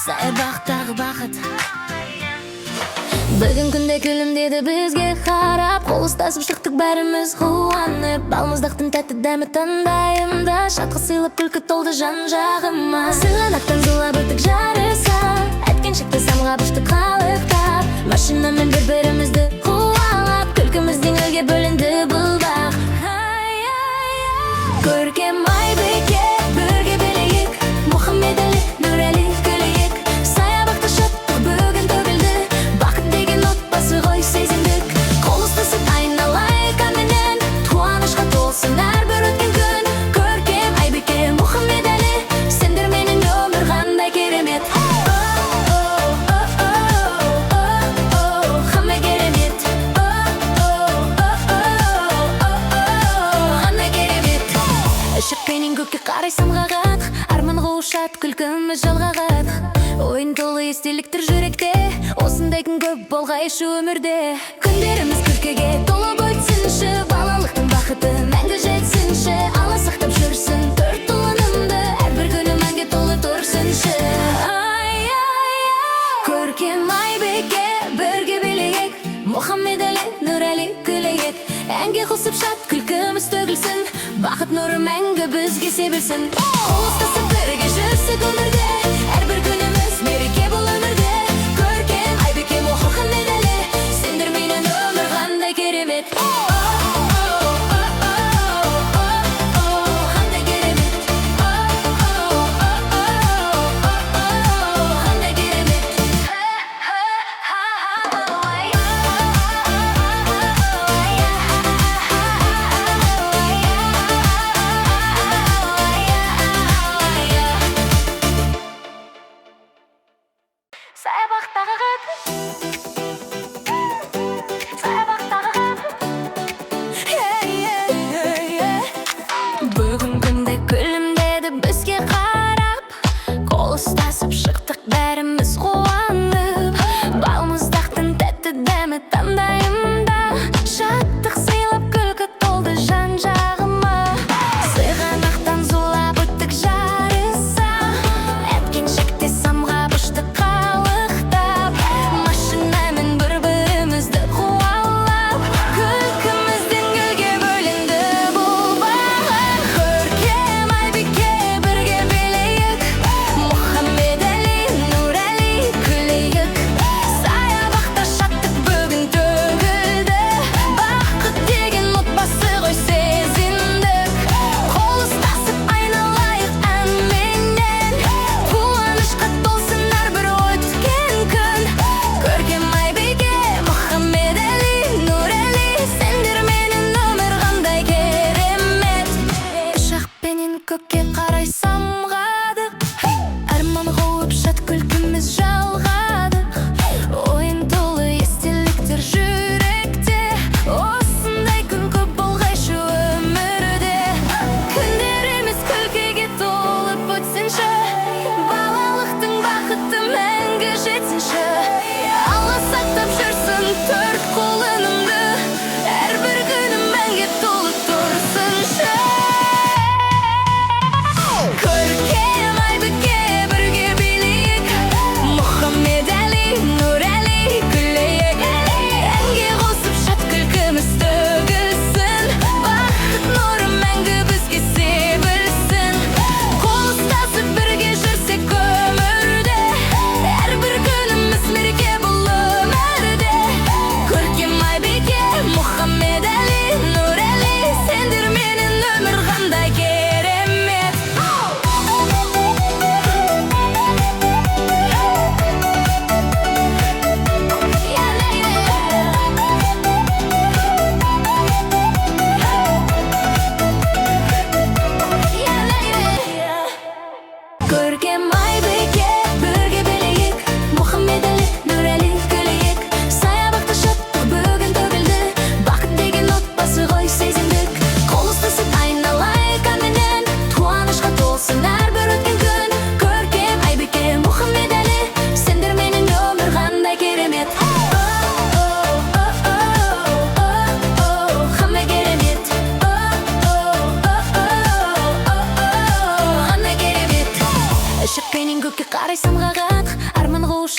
Саябақтағы бақыт. Бүгін күнде күлімдеді бізге қарап, қол ұстасып шықтық бәріміз қуанып. Балмұздақтың тәтті дәмі таңдайымда, шатқа сыйлап күлкі толды жан-жағыма. Сығанақтан зулап өттік жарыса, әткеншекті самғап ұштық қалықтап. Машинамен бір-бірімізді қуалап, күлкіміздің өлге бөлінді бұл бақ. Көркем Айбике, бірге білейік, Мұхаммед-Али, Нұрәли күлейік. Саябақта шаттық бүгін төгілді, бақыт деген отбасы ғой сезіндік. Қол ұстасып айналайық әнменен, қуанышқа толсын әрбір өткен күн. Көркем Айбике, Мұхаммед-Али, сендер менің өмір қандай керемет. Қандай керемет. Қандай керемет. Ішікпенен көкке қарай самғағат, арманға ұшат, күлкіміз жалғағат. Ойын толы естеліктір жүректе, осындай күн көп болғайшы өмірде. Күндеріміз күлкіге толып өтсінші, балалықтың бақыты мәңгі жетсінші. Алла сақтап жүрсін төрт ұлынымды, әрбір күні мәңге толы тұрсыншы. Көркем Айбике, бірге білейік, Мұхаммед-Али, Нұрәли күлейік. Әнге қосып шат, күлкіміз төгілсін, бақыт нұры мәңгі бізге себілсін. Қол ұстасып бірге жүрсек өмірде, әрбір күніміз мереке бұл өмірде. Көркем Айбике, Мұхаммед-Али, сендер менің өмір қандай керемет. Қандай керемет. Қандай керемет.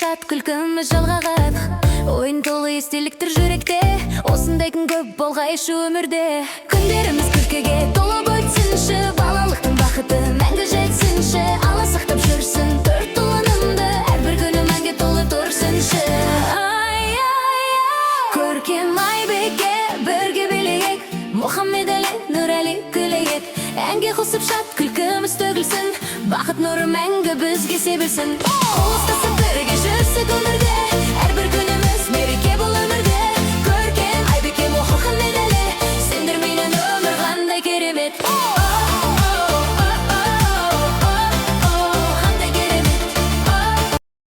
шат күлкіміз жалғағат. Ойын толы естеліктер жүректе, осындай күн көп болғайшы өмірде. Күндеріміз күлкіге толып өтсінші, балалықтың бақыты мәңгі жетсінші. Алла сақтап жүрсін төрт тұлынымды, әрбір күні мәңгі толы тұрсыншы. Көркем Айбекке бірге билейік, Мұхаммед Әли, Нұрәли күлейік. Әнге қосып шат күлкіміз төгілсін, бақыт нұры мәңгі бізге себілсін. Қол ұстасып бірге жүрсек өмірде,